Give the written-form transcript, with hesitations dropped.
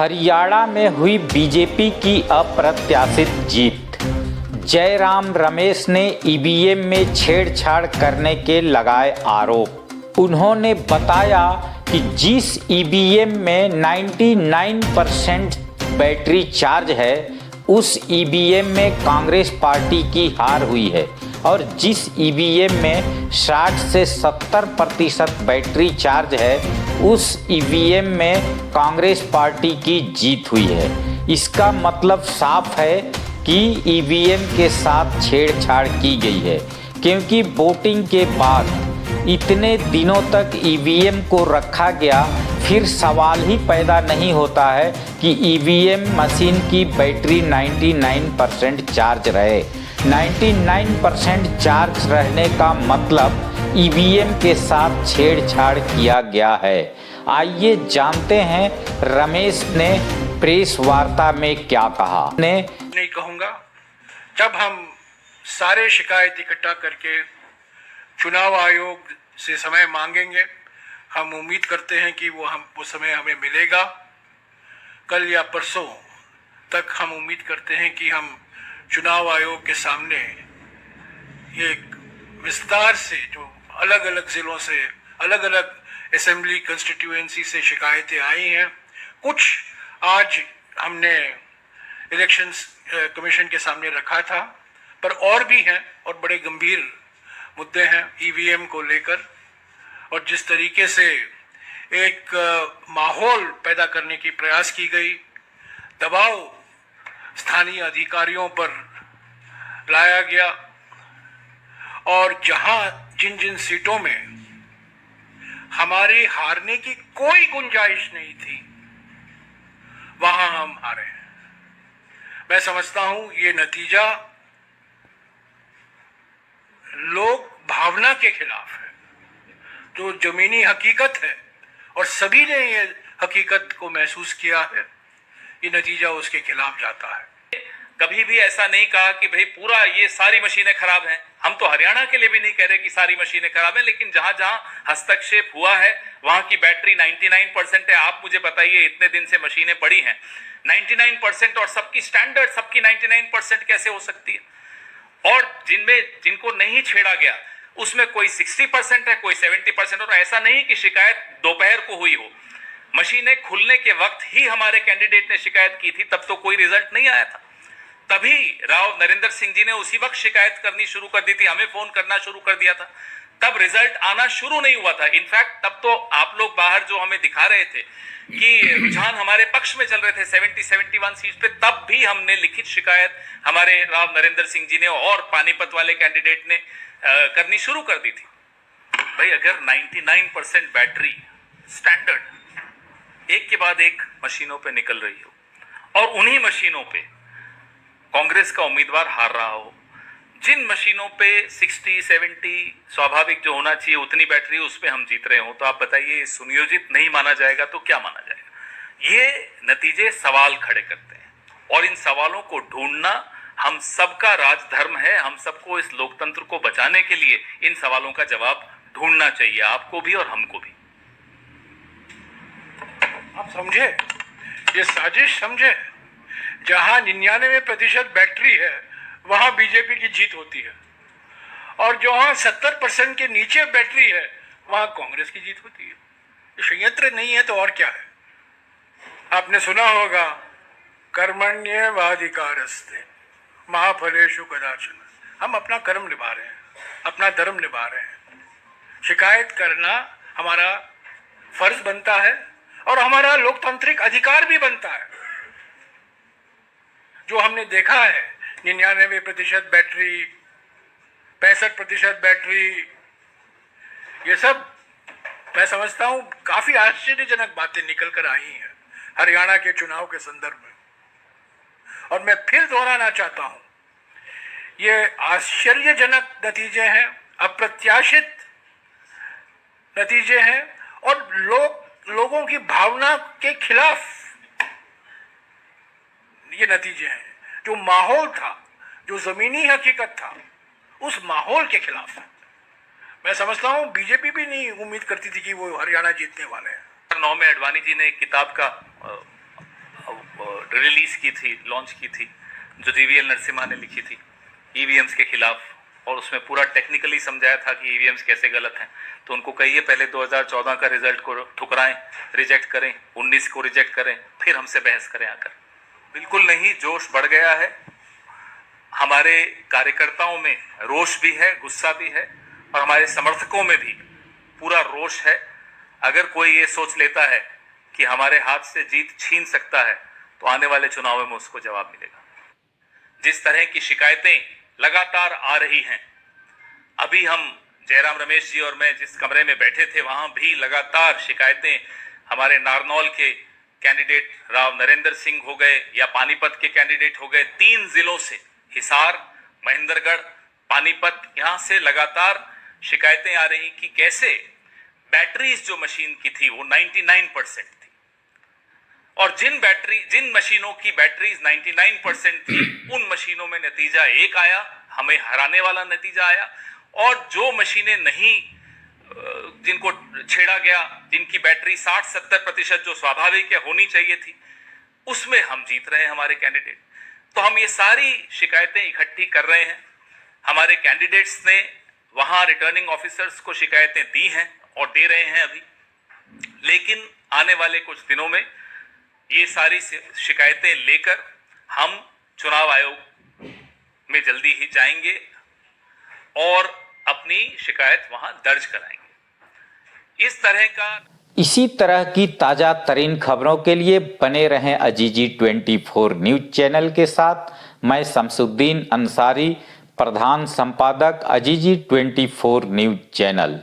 हरियाणा में हुई बीजेपी की अप्रत्याशित जीत। जयराम रमेश ने ईवीएम में छेड़छाड़ करने के लगाए आरोप। उन्होंने बताया कि जिस ईवीएम में 99% बैटरी चार्ज है, उस ईवीएम में कांग्रेस पार्टी की हार हुई है और जिस ईवीएम में 60 से 70% बैटरी चार्ज है, उस ईवीएम में कांग्रेस पार्टी की जीत हुई है। इसका मतलब साफ है कि ईवीएम के साथ छेड़छाड़ की गई है, क्योंकि वोटिंग के बाद इतने दिनों तक ईवीएम को रखा गया, फिर सवाल ही पैदा नहीं होता है कि ईवीएम मशीन की बैटरी 99% चार्ज रहे। 99% चार्ज रहने का मतलब ईवीएम के साथ छेड़छाड़ किया गया है। आइए जानते हैं रमेश ने प्रेस वार्ता में क्या कहा। नहीं कहूँगा, जब हम सारे शिकायत इकट्ठा करके चुनाव आयोग से समय मांगेंगे, हम उम्मीद करते हैं कि वो समय हमें मिलेगा। कल या परसों तक हम उम्मीद करते हैं कि हम चुनाव आयोग के सामने एक विस्तार से जो अलग अलग जिलों से, अलग अलग असेंबली कंस्टिट्यूएंसी से शिकायतें आई हैं, कुछ आज हमने इलेक्शंस कमीशन के सामने रखा था, पर और भी हैं और बड़े गंभीर मुद्दे हैं ईवीएम को लेकर। और जिस तरीके से एक माहौल पैदा करने की प्रयास की गई, दबाव स्थानीय अधिकारियों पर लाया गया और जहां जिन जिन सीटों में हमारे हारने की कोई गुंजाइश नहीं थी, वहां हम हारे। मैं समझता हूं ये नतीजा लोक भावना के खिलाफ है, जो जमीनी हकीकत है और सभी ने ये हकीकत को महसूस किया है। ये नतीजा उसके खिलाफ जाता है। कभी भी ऐसा नहीं कहा कि भाई पूरा ये सारी मशीनें खराब हैं। हम तो हरियाणा के लिए भी नहीं कह रहे कि सारी मशीनें खराब हैं, लेकिन जहां जहां हस्तक्षेप हुआ है वहां की बैटरी 99% है। आप मुझे बताइए, इतने दिन से मशीनें पड़ी हैं 99% और सबकी स्टैंडर्ड, सबकी 99% कैसे हो सकती है? और जिनको नहीं छेड़ा गया उसमें कोई 60% है, कोई 70%। और ऐसा नहीं कि शिकायत दोपहर को हुई हो, मशीनें खुलने के वक्त ही हमारे कैंडिडेट ने शिकायत की थी, तब तो कोई रिजल्ट नहीं आया था। तभी राव नरेंद्र सिंह जी ने उसी वक्त शिकायत करनी शुरू कर दी थी, हमें फोन करना शुरू कर दिया था, तब रिजल्ट आना शुरू नहीं हुआ था। इनफैक्ट तब तो आप लोग बाहर जो हमें दिखा रहे थे कि रुझान हमारे पक्ष में चल रहे थे 70-71 सीट पे, तब भी हमने लिखित शिकायत हमारे राव नरेंद्र सिंह जी ने और पानीपत वाले कैंडिडेट ने करनी शुरू कर दी थी। भाई अगर 99% बैटरी स्टैंडर्ड एक के बाद एक मशीनों पे निकल रही हो और उन्हीं मशीनों पे कांग्रेस का उम्मीदवार हार रहा हो, जिन मशीनों पे 60-70 स्वाभाविक जो होना चाहिए उतनी बैटरी उस पे हम जीत रहे हो, तो आप बताइए सुनियोजित नहीं माना जाएगा तो क्या माना जाएगा? ये नतीजे सवाल खड़े करते हैं और इन सवालों को ढूंढना हम सबका राजधर्म है। हम सबको इस लोकतंत्र को बचाने के लिए इन सवालों का जवाब ढूंढना चाहिए, आपको भी और हमको भी। आप समझे, ये साजिश समझे। जहां 99% बैटरी है वहां बीजेपी की जीत होती है और जहां 70% के नीचे बैटरी है वहां कांग्रेस की जीत होती है। ये संयंत्र नहीं है तो और क्या है? आपने सुना होगा, कर्मण्येवाधिकारस्ते मा फलेषु कदाचन। हम अपना कर्म निभा रहे हैं, अपना धर्म निभा रहे हैं। शिकायत करना हमारा फर्ज बनता है और हमारा लोकतांत्रिक अधिकार भी बनता है। जो हमने देखा है 99% बैटरी, 65% बैटरी, ये सब मैं समझता हूं काफी आश्चर्यजनक बातें निकल कर आई हैं हरियाणा के चुनाव के संदर्भ में। और मैं फिर दोहराना चाहता हूं, ये आश्चर्यजनक नतीजे हैं, अप्रत्याशित नतीजे हैं और लोगों की भावना के खिलाफ ये नतीजे हैं। जो माहौल था, जो जमीनी हकीकत था, उस माहौल के खिलाफ मैं समझता हूं बीजेपी भी नहीं उम्मीद करती थी कि वो हरियाणा जीतने वाले हैं। 2009 में अडवाणी जी ने एक किताब का रिलीज की थी, लॉन्च की थी, जो जीवीएल नरसिम्हा ने लिखी थी ईवीएम्स के खिलाफ, और उसमें पूरा टेक्निकली समझाया था कि ईवीएम्स कैसे गलत हैं। तो उनको कहिए पहले 2014 का रिजल्ट को ठुकराएं, रिजेक्ट करें, 19 को रिजेक्ट करें, फिर हमसे बहस करें आकर। बिल्कुल नहीं, जोश बढ़ गया है, हमारे कार्यकर्ताओं में रोष भी है, गुस्सा भी है, और हमारे समर्थकों में भी पूरा रोष है। अगर कोई ये सोच लेता है कि हमारे हाथ से जीत छीन सकता है तो आने वाले चुनाव में उसको जवाब मिलेगा। जिस तरह की शिकायतें लगातार आ रही हैं, अभी हम जयराम रमेश जी और मैं जिस कमरे में बैठे थे वहां भी लगातार शिकायतें, हमारे नारनौल के कैंडिडेट राव नरेंद्र सिंह हो गए या पानीपत के कैंडिडेट हो गए, 3 जिलों से, हिसार, महेंद्रगढ़, पानीपत, यहां से लगातार शिकायतें आ रही कि कैसे बैटरीज जो मशीन की थी वो 99% थी, और जिन मशीनों की बैटरीज 99% थी उन मशीनों में नतीजा एक आया, हमें हराने वाला नतीजा आया, और जो मशीनें नहीं, जिनको छेड़ा गया, जिनकी बैटरी 60-70% जो स्वाभाविक है होनी चाहिए थी, उसमें हम जीत रहे हैं हमारे कैंडिडेट। तो हम ये सारी शिकायतें इकट्ठी कर रहे हैं। हमारे कैंडिडेट्स ने वहां रिटर्निंग ऑफिसर्स को शिकायतें दी हैं और दे रहे हैं अभी, लेकिन आने वाले कुछ दिनों में ये सारी शिकायतें लेकर हम चुनाव आयोग में जल्दी ही जाएंगे और अपनी शिकायत वहां दर्ज कराएंगे। इस तरह का इसी तरह की ताज़ा तरीन खबरों के लिए बने रहें अजीजी 24 न्यूज चैनल के साथ। मैं शमसुद्दीन अंसारी, प्रधान संपादक अजीजी 24 न्यूज चैनल।